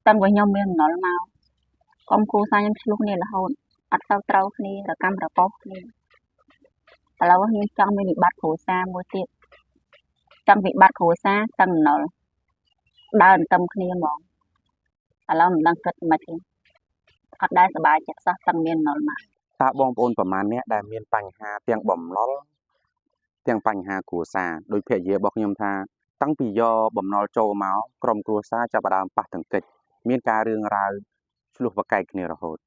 តាំងពីខ្ញុំមានអំណុលមកកុំគ្រួសារខ្ញុំឆ្លោះគ្នារហូតអត់សូវត្រូវគ្នារកម្មរកោសគ្នាឥឡូវខ្ញុំចង់មានវិបត្តិគ្រួសារមួយទៀតចង់វិបត្តិគ្រួសារទាំងអំណុលដើរទន្ទឹមគ្នាហ្មងឥឡូវមិនដឹងគិតមិនទេអត់ដែលសប្បាយចិត្តសោះទាំងមានអំណុលមកតើបងប្អូនប្រមាណអ្នកដែលមានបញ្ហាទាំងបំណុលទាំងបញ្ហាគ្រួសារដោយភរិយារបស់ខ្ញុំថាតាំងពីយកបំណុលចូលមកក្រុមគ្រួសារចាប់ផ្ដើមប៉ះទង្គិចមានការរឿងរ៉ាវឆ្លោះប្រកែកគ្នារហូត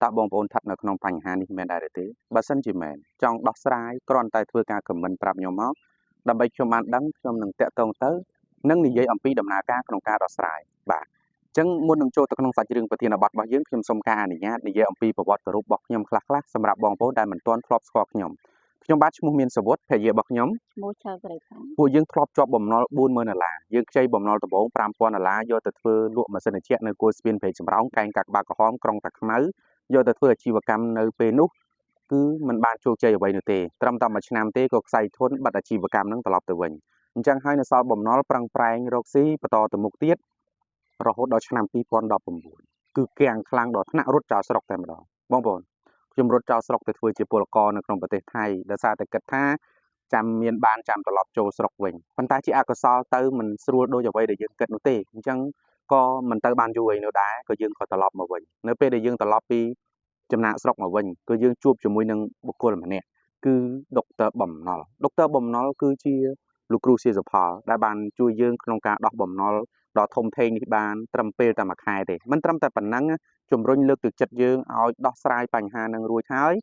តើបងប្អូនស្ថិតនៅក្នុងបញ្ហានេះមែនដែរឬទេបើសិនជាមែនចង់ដោះស្រាយគ្រាន់តែធ្វើការខមមិនប្រាប់ខ្ញុំមកដើម្បីខ្ញុំបានដឹងខ្ញុំនឹងតាក់ទងទៅនិងនិយាយអំពីដំណើរការក្នុងការដោះស្រាយបាទអញ្ចឹងមុននឹងចូលទៅក្នុងសាច់រឿងប្រធានបទរបស់យើងខ្ញុំសូមការអនុញ្ញាតនិយាយអំពីប្រវត្តិរូបរបស់ខ្ញុំខ្លះៗសម្រាប់បងប្អូនដែលមិនទាន់ធ្លាប់ស្គាល់ខ្ញុំបាទឈ្មោះមានសវុតភរិយារបស់ខ្ញុំឈ្មោះឆៅក្រីខាងពួកយើងធ្លាប់ជាប់បំណុល$40000យើងខ្ចីបំណុលដំបូង$5000យកទៅធ្វើលក់ម៉ាស៊ីនត្រជាក់នៅគួរស្ពានព្រែកសំរោងកែងកាក់ក្បាលក្រហមក្រុងតាខ្មៅយកទៅធ្វើអាជីវកម្មនៅពេលនោះគឺมันបានជោគជ័យអ្វីនោះទេត្រឹមតែមួយឆ្នាំទេក៏ខ្សែធនបាត់អាជីវកម្មនឹងត្រឡប់ទៅវិញអញ្ចឹងហើយនៅសល់បំណុលប្រឹងប្រែងរកស៊ីបន្តទៅមុខទៀតរហូតដល់ឆ្នាំ2019គឺគាំងខ្លាំងដល់ថ្នាក់រត់ចោលស្រុកតែម្ដងបងប្អូនខ្ញុំរត់ចោលស្រុកទៅធ្វើជាពលករនៅក្នុងប្រទេសថៃដោយសារតែគិតថាចាំមានបានចាំត្រឡប់ចូលស្រុកវិញប៉ុន្តែជាអកុសលទៅមិនស្រួលដូចអ្វីដែលយើងគិតនោះទេអញ្ចឹងក៏មិនទៅបានយូរអីនោះដែរក៏យើងក៏ត្រឡប់មកវិញនៅពេលដែលយើងត្រឡប់ពីចំណាក់ស្រុកមកវិញគឺយើងជួបជាមួយនឹងបុគ្គលម្នាក់គឺដុកទ័របំណុលគឺជាលោកគ្រូសៀសផលដែលបានជួយយើងក្នុងការដោះបំណុលដ៏ធំធេងនេះបានត្រឹមពេលតែមួយខែទេមិនត្រឹមតែប៉ុណ្ណឹងជំរុញលើកទឹកចិត្តយើងឲ្យដោះស្រាយបញ្ហានឹងរួចហើយ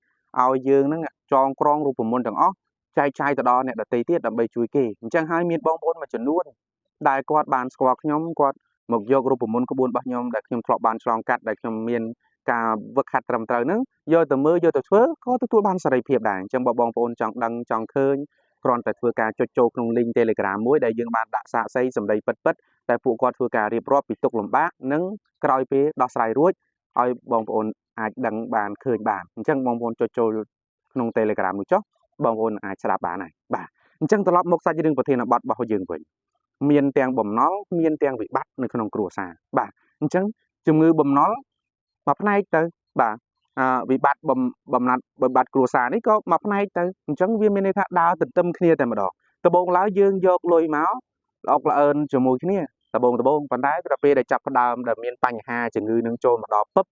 ឲ្យយើងនឹងចងក្រងរូបមន្តទាំងអស់ចែកចាយទៅដល់អ្នកដទៃទៀតដើម្បីជួយគេអញ្ចឹងហើយមានបងប្អូនមួយចំនួនដែលគាត់បានស្គាល់ខ្ញុំគាត់មកយករូបមន្តក្បួនរបស់ខ្ញុំដែលខ្ញុំធ្លាប់បានឆ្លងកាត់ដែលខ្ញុំមានការវឹកហាត់ត្រឹមត្រូវហ្នឹងយកទៅមើលយកទៅធ្វើក៏ទទួលបានសេរីភាពដែរអញ្ចឹងបើបងប្អូនចង់ដឹងចង់ឃើញគ្រាន់តែធ្វើការចុចចូលក្នុង link Telegram មួយដែលយើងបានដាក់សាកសីសម្ដីពិតតែពួកគាត់ធ្វើការរៀបរាប់ពីទុកលំបាកនិងក្រោយពេលដោះស្រាយរួចឲ្យបងប្អូនអាចដឹងបានឃើញបានអញ្ចឹងបងប្អូនចុចចូលក្នុង Telegram នោះចុះបងប្អូនអាចស្ដាប់បានហើយបាទអញ្ចឹងត្រឡប់មកសាច់រឿងប្រធានបទរបស់យើងវិញមានទាំងបំណុលមានទាំងវិបត្តិនៅក្នុងគ្រួសារបាទអញ្ចឹងជំងឺបំណុលមួយផ្នែកទៅបាទវិបត្តិបំណាត់វិបត្តិគ្រួសារនេះក៏មួយផ្នែកទៅអញ្ចឹងវាមានន័យថាដើរទន្ទឹមគ្នាតែម្ដងដំបូងឡើយយើងយកលុយមកល្អកល្អើនជាមួយគ្នាដំបូងប៉ុន្តែដល់ពេលដែលចាប់ផ្ដើមដែលមានបញ្ហាជំងឺនឹងចូលមកដល់ពឹប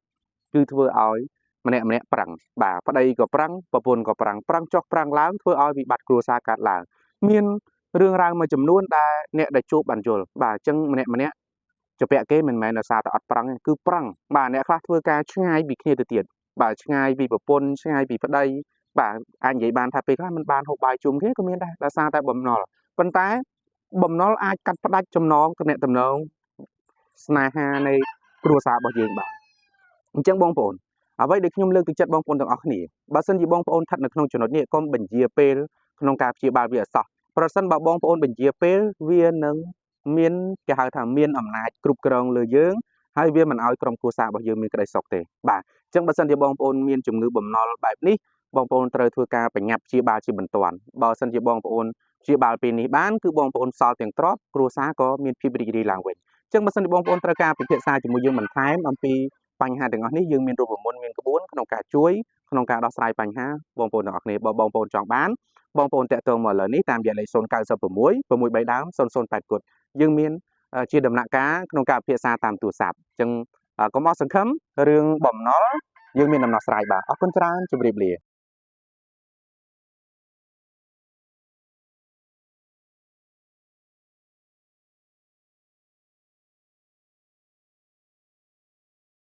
គឺធ្វើឲ្យម្នាក់ប្រឹងបាទប្តីក៏ប្រឹងប្រពន្ធក៏ប្រឹងចុះប្រឹងឡើងធ្វើឲ្យវិបត្តិគ្រួសារកើតឡើងមានរឿងរ៉ាវមួយចំនួនដែលអ្នកដែលជួបបានយល់បាទអញ្ចឹងម្នាក់ជាពាក់គេមិនមែនដោយសារតែអត់ប្រឹងគឺប្រឹងបាទអ្នកខ្លះធ្វើការឆ្ងាយពីគ្នាទៅទៀតបាទឆ្ងាយពីប្រពន្ធឆ្ងាយពីប្តីបាទអាចនិយាយបានថាពេលខ្លះមិនបានហូបបាយជុំគ្នាក៏មានដែរដោយសារតែបំណុលប៉ុន្តែបំណុលអាចកាត់ផ្ដាច់ចំណងទំនាក់ទំនងស្នេហានៃគ្រួសាររបស់យើងបាទអញ្ចឹងបងប្អូនអ្វីដែលខ្ញុំលើកទឹកចិត្តបងប្អូនទាំងអស់គ្នាបើសិនជាបងប្អូនស្ថិតនៅក្នុងចំណុចនេះកុំបញ្ជាពេលក្នុងការព្យាបាលវាអសោះប្រសិនបើបងប្អូនបញ្ជាពេលវានឹងមានគេហៅថាមានអំណាចគ្រប់គ្រងលើយើងហើយវាមិនឲ្យក្រុមគ្រួសាររបស់យើងមានក្តីសុខទេបាទអញ្ចឹងបើសិនជាបងប្អូនមានជំងឺបំណុលបែបនេះបងប្អូនត្រូវធ្វើការបញ្ញត្តិព្យាបាលជាបន្ទាន់បើសិនជាបងប្អូនព្យាបាលពេលនេះបានគឺបងប្អូនសល់ទាំងទ្រព្យគ្រួសារក៏មានភាពរីករាយឡើងវិញអញ្ចឹងបើសិនជាបងប្អូនត្រូវការពិភាក្សាជាមួយយើងបន្ថែមអំពីបញ្ហាទាំងអស់នេះយើងមានរូបមន្តមានក្បួនក្នុងការជួយក្នុងការដោះស្រាយបញ្ហាបងប្អូនទាំងអស់គ្នាបើបងប្អូនចង់បានបងប្អូនតាក់ទងមកលើនេះតាមរយៈលេខ096 63008គត់យើងមានជាដំណាក់កាលក្នុងការពិភាក្សាតាមទូរស័ព្ទអញ្ចឹងកុំអស់សង្ឃឹមរឿងបំណុលយើងមានដំណោះស្រាយបាទអរគុណច្រើនជម្រាបលា